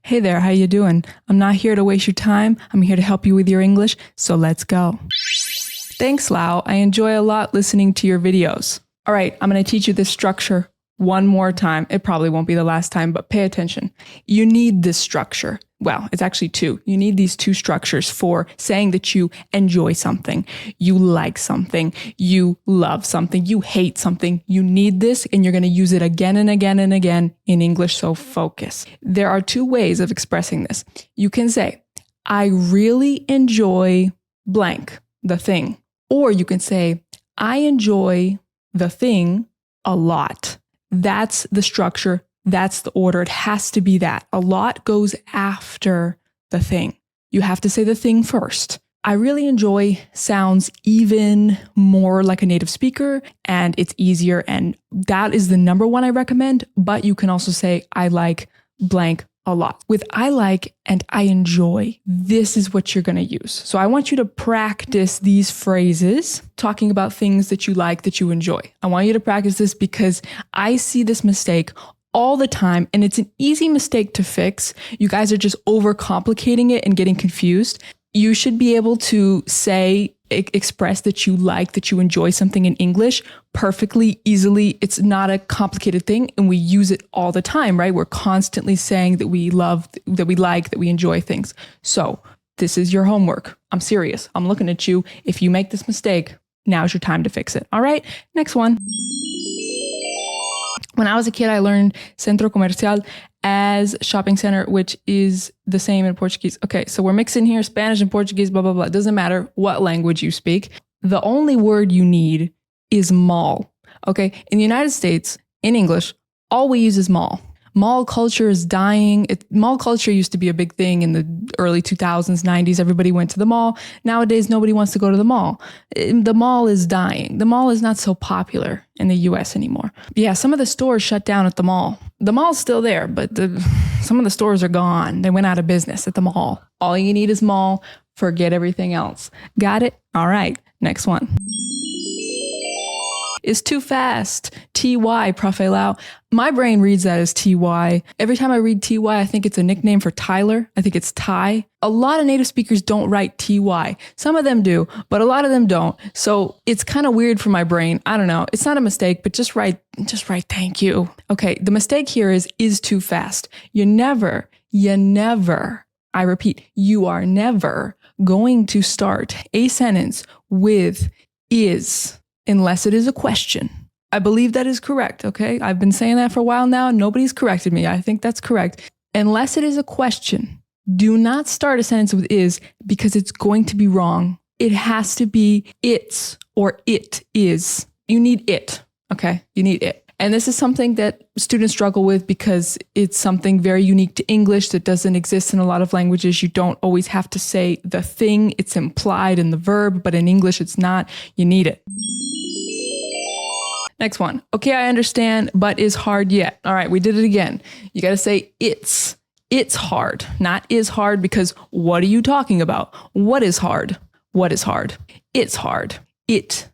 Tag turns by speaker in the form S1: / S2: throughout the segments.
S1: Hey there, how you doing? I'm not here to waste your time. I'm here to help you with your English, so let's go. Thanks, Lau. I enjoy a lot listening to your videos. All right, I'm going to teach you this structure one more time. It probably won't be the last time, but pay attention. You need this structure. Well, it's actually two. You need these two structures for saying that you enjoy something, you like something, you love something, you hate something. You need this, and you're going to use it again and again and again in English, so focus. There are two ways of expressing this. You can say, I really enjoy blank, the thing. Or you can say, I enjoy the thing a lot. That's the structure. That's the order. It has to be that. A lot goes after the thing. You have to say the thing first. I really enjoy sounds even more like a native speaker, and it's easier. And that is the number one I recommend. But you can also say, I like blank a lot. With I like and I enjoy, this is what you're going to use. So I want you to practice these phrases talking about things that you like, that you enjoy. I want you to practice this because I see this mistake all the time, and it's an easy mistake to fix. You guys are just overcomplicating it and getting confused. You should be able to say, express that you like, that you enjoy something in English perfectly, easily. It's not a complicated thing, and we use it all the time, right? We're constantly saying that we love, that we like, that we enjoy things. So this is your homework. I'm serious. I'm looking at you. If you make this mistake, now's your time to fix it. All right, next one. When I was a kid, I learned centro comercial as shopping center, which is the same in Portuguese. Okay, so we're mixing here Spanish and Portuguese, blah, blah, blah. It doesn't matter what language you speak. The only word you need is mall. Okay, in the United States, in English, all we use is mall. Mall culture is dying. Mall culture used to be a big thing in the early 2000s, 90s. Everybody went to the mall. Nowadays, nobody wants to go to the mall. The mall is dying. The mall is not so popular in the US anymore. Yeah, some of the stores shut down at the mall. The mall's still there, but some of the stores are gone. They went out of business at the mall. All you need is mall. Forget everything else. Got it? All right, next one. Is too fast. TY, Profe Lau. My brain reads that as TY. Every time I read TY, I think it's a nickname for Tyler. I think it's Ty. A lot of native speakers don't write TY. Some of them do, but a lot of them don't. So it's kind of weird for my brain. I don't know. It's not a mistake, but just write thank you. Okay, the mistake here is too fast. You never, I repeat, you are never going to start a sentence with is, unless it is a question. I believe that is correct, okay? I've been saying that for a while now. Nobody's corrected me. I think that's correct. Unless it is a question, do not start a sentence with is, because it's going to be wrong. It has to be it's or it is. You need it, okay? You need it. And this is something that students struggle with because it's something very unique to English that doesn't exist in a lot of languages. You don't always have to say the thing. It's implied in the verb, but in English it's not. You need it. Next one. Okay, I understand, but is hard yet. All right, we did it again. You got to say it's. It's hard, not is hard, because what are you talking about? What is hard? What is hard? It's hard. It's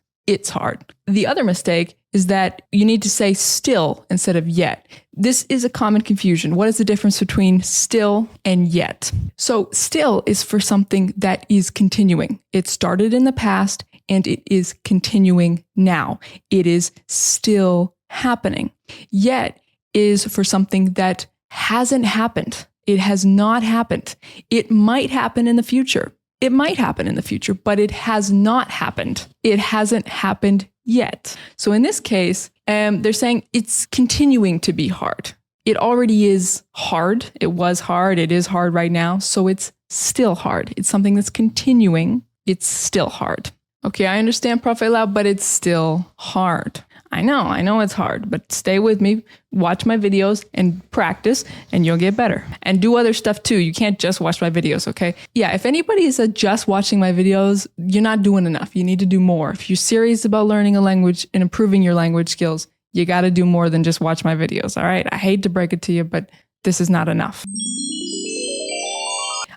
S1: hard. The other mistake is that you need to say still instead of yet. This is a common confusion. What is the difference between still and yet? So still is for something that is continuing. It started in the past and it is continuing now. It is still happening. Yet is for something that hasn't happened. It has not happened. It might happen in the future. It might happen in the future, but it has not happened. It hasn't happened yet. So in this case, they're saying it's continuing to be hard. It already is hard. It was hard. It is hard right now. So it's still hard. It's something that's continuing. It's still hard. Okay, I understand, Profe Lau, but it's still hard. I know it's hard, but stay with me, watch my videos and practice and you'll get better. And do other stuff too. You can't just watch my videos, okay? Yeah, if anybody is just watching my videos, you're not doing enough. You need to do more. If you're serious about learning a language and improving your language skills, you got to do more than just watch my videos, all right? I hate to break it to you, but this is not enough.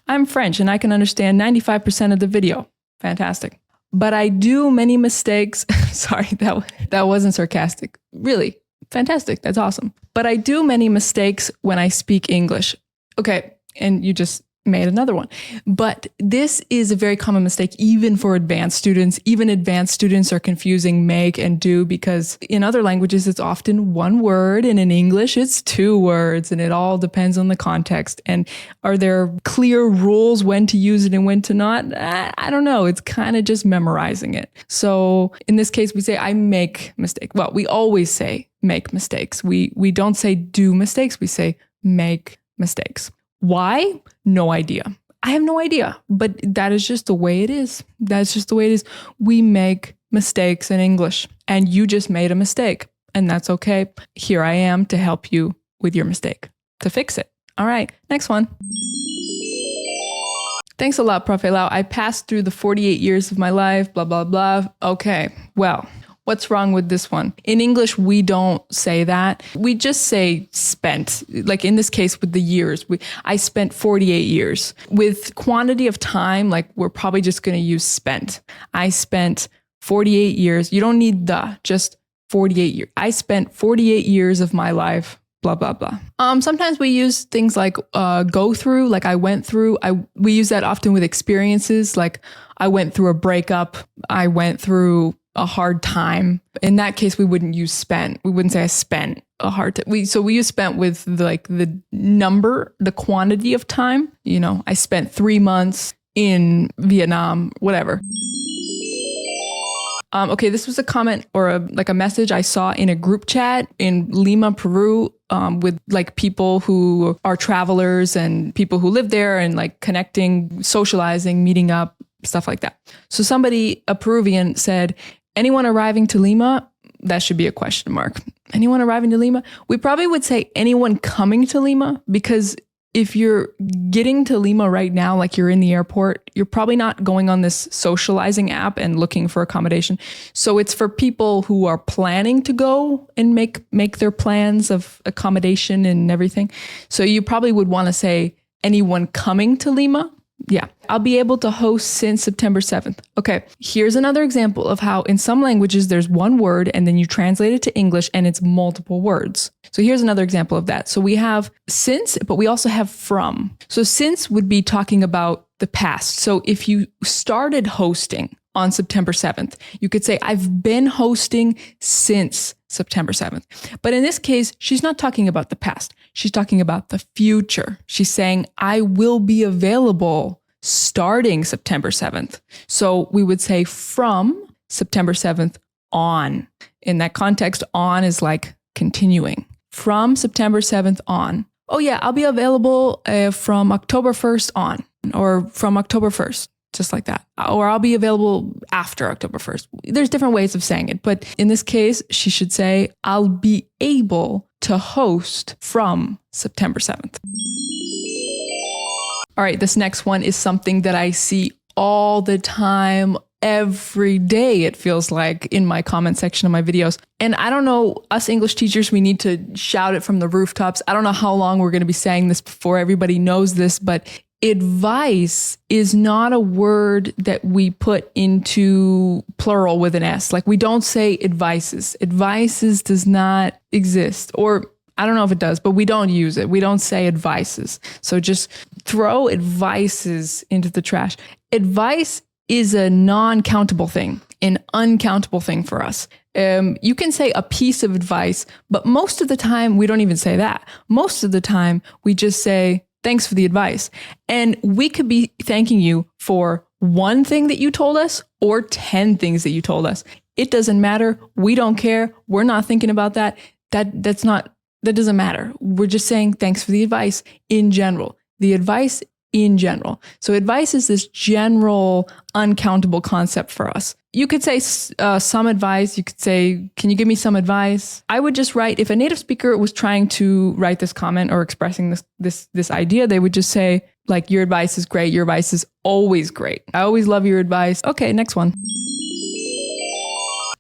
S1: I'm French and I can understand 95% of the video. Fantastic. But I do many mistakes. Sorry, that wasn't sarcastic. Really, fantastic. That's awesome. But I do many mistakes when I speak English. Okay, and you just made another one. But this is a very common mistake, even for advanced students. Even advanced students are confusing make and do, because in other languages, it's often one word, and in English, it's two words, and it all depends on the context. And are there clear rules when to use it and when to not? I don't know. It's kind of just memorizing it. So in this case, we say, I make mistakes. Well, we always say make mistakes. We don't say do mistakes. We say make mistakes. Why? No idea. I have no idea, but that is just the way it is. That's just the way it is. We make mistakes in English, and you just made a mistake, and that's okay. Here I am to help you with your mistake, to fix it. All right, next one. Thanks a lot, Profe Lau. I passed through the 48 years of my life, blah, blah, blah. Okay, well, what's wrong with this one? In English, we don't say that. We just say spent. Like in this case with the years, I spent 48 years. With quantity of time, like we're probably just going to use spent. I spent 48 years. You don't need just 48 years. I spent 48 years of my life, blah, blah, blah. Sometimes we use things like go through, like I went through. We use that often with experiences, like I went through a breakup. I went through a hard time. In that case, we wouldn't use spent. We wouldn't say I spent a hard time. So we use spent with the number, the quantity of time. You know, I spent 3 months in Vietnam, whatever. Okay, this was a comment or a message I saw in a group chat in Lima, Peru, with like people who are travelers and people who live there, and like connecting, socializing, meeting up, stuff like that. So somebody, a Peruvian, said, anyone arriving to Lima? That should be a question mark. Anyone arriving to Lima? We probably would say anyone coming to Lima, because if you're getting to Lima right now, like you're in the airport, you're probably not going on this socializing app and looking for accommodation. So it's for people who are planning to go and make their plans of accommodation and everything. So you probably would want to say anyone coming to Lima. Yeah, I'll be able to host since September 7th. Okay, here's another example of how in some languages there's one word and then you translate it to English and it's multiple words. So here's another example of that. So we have since, but we also have from. So since would be talking about the past. So if you started hosting on September 7th, you could say, I've been hosting since September 7th. But in this case, she's not talking about the past. She's talking about the future. She's saying, I will be available starting September 7th. So we would say from September 7th on. In that context, on is like continuing. From September 7th on. Oh yeah, I'll be available from October 1st on, or from October 1st. Just like that. Or I'll be available after October 1st. There's different ways of saying it. But in this case, she should say, I'll be able to host from September 7th. All right, this next one is something that I see all the time, every day, it feels like, in my comment section of my videos. And I don't know, us English teachers, we need to shout it from the rooftops. I don't know how long we're going to be saying this before everybody knows this, but advice is not a word that we put into plural with an S. Like we don't say advices. Advices does not exist. Or I don't know if it does, but we don't use it. We don't say advices. So just throw advices into the trash. Advice is a non-countable thing, an uncountable thing for us. You can say a piece of advice, but most of the time we don't even say that. Most of the time we just say, thanks for the advice. And we could be thanking you for one thing that you told us or 10 things that you told us. It doesn't matter. We don't care. We're not thinking about that. That doesn't matter. We're just saying thanks for the advice in general. The advice in general. So advice is this general, uncountable concept for us. You could say some advice. You could say, can you give me some advice? I would just write, if a native speaker was trying to write this comment or expressing this idea, they would just say, like, your advice is great. Your advice is always great. I always love your advice. Okay, next one.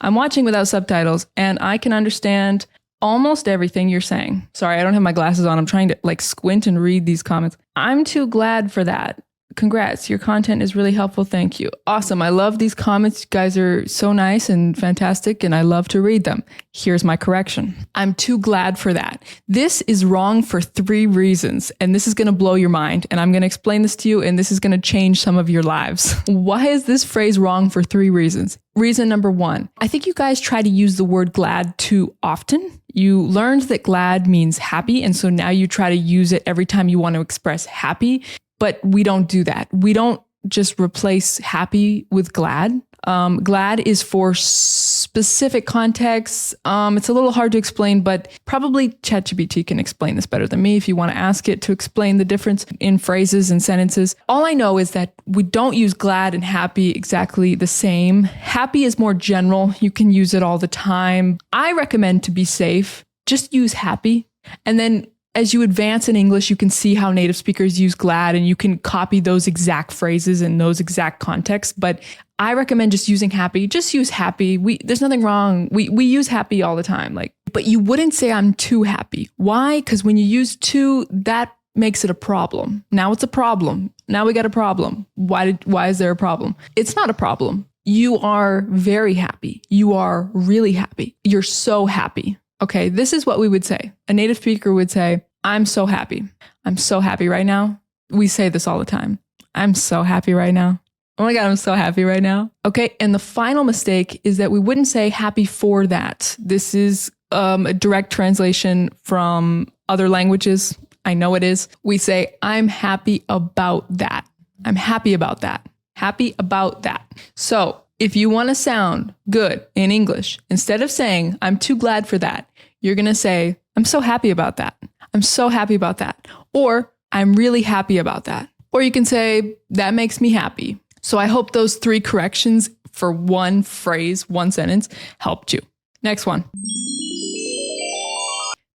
S1: I'm watching without subtitles and I can understand almost everything you're saying. Sorry, I don't have my glasses on. I'm trying to like squint and read these comments. I'm too glad for that, Congrats. Your content is really helpful. Thank you. Awesome. I love these comments. You guys are so nice and fantastic, and I love to read them. Here's my correction. I'm too glad for that. This is wrong for 3 reasons, and this is going to blow your mind, and I'm going to explain this to you, and this is going to change some of your lives. Why is this phrase wrong for 3 reasons? Reason number 1, I think you guys try to use the word glad too often. You learned that glad means happy, and so now you try to use it every time you want to express happy. But we don't do that. We don't just replace happy with glad. Glad is for specific contexts. It's a little hard to explain, but probably ChatGPT can explain this better than me if you want to ask it to explain the difference in phrases and sentences. All I know is that we don't use glad and happy exactly the same. Happy is more general. You can use it all the time. I recommend, to be safe, just use happy. And then as you advance in English, you can see how native speakers use glad, and you can copy those exact phrases in those exact contexts. But I recommend just using happy. Just use happy. There's nothing wrong. We use happy all the time. But you wouldn't say I'm too happy. Why? Because when you use too, that makes it a problem. Now it's a problem. Now we got a problem. Why is there a problem? It's not a problem. You are very happy. You are really happy. You're so happy. Okay, this is what we would say. A native speaker would say, I'm so happy. I'm so happy right now. We say this all the time. I'm so happy right now. Oh my God, I'm so happy right now. Okay, and the final mistake is that we wouldn't say happy for that. This is a direct translation from other languages. I know it is. We say, I'm happy about that. I'm happy about that. Happy about that. So if you want to sound good in English, instead of saying, I'm too glad for that, you're going to say, I'm so happy about that. I'm so happy about that. Or I'm really happy about that. Or you can say, that makes me happy. So I hope those 3 corrections for one phrase, one sentence helped you. Next one.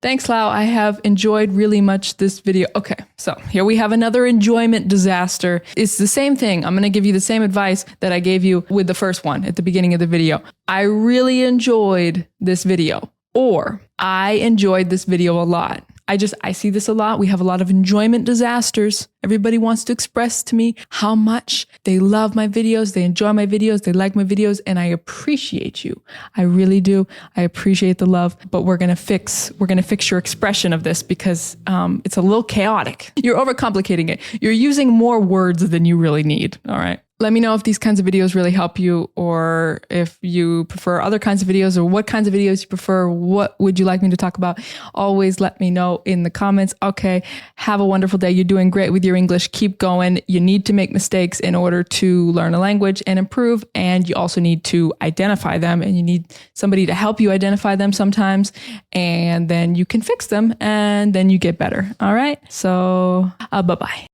S1: Thanks, Lau. I have enjoyed really much this video. Okay, so here we have another enjoyment disaster. It's the same thing. I'm going to give you the same advice that I gave you with the first one at the beginning of the video. I really enjoyed this video, or I enjoyed this video a lot. I see this a lot. We have a lot of enjoyment disasters. Everybody wants to express to me how much they love my videos, they enjoy my videos, they like my videos, and I appreciate you. I really do. I appreciate the love, but we're going to fix your expression of this because it's a little chaotic. You're overcomplicating it. You're using more words than you really need. All right. Let me know if these kinds of videos really help you, or if you prefer other kinds of videos, or what kinds of videos you prefer. What would you like me to talk about? Always let me know in the comments. Okay, have a wonderful day. You're doing great with your English. Keep going. You need to make mistakes in order to learn a language and improve. And you also need to identify them, and you need somebody to help you identify them sometimes. And then you can fix them, and then you get better. All right. So bye-bye.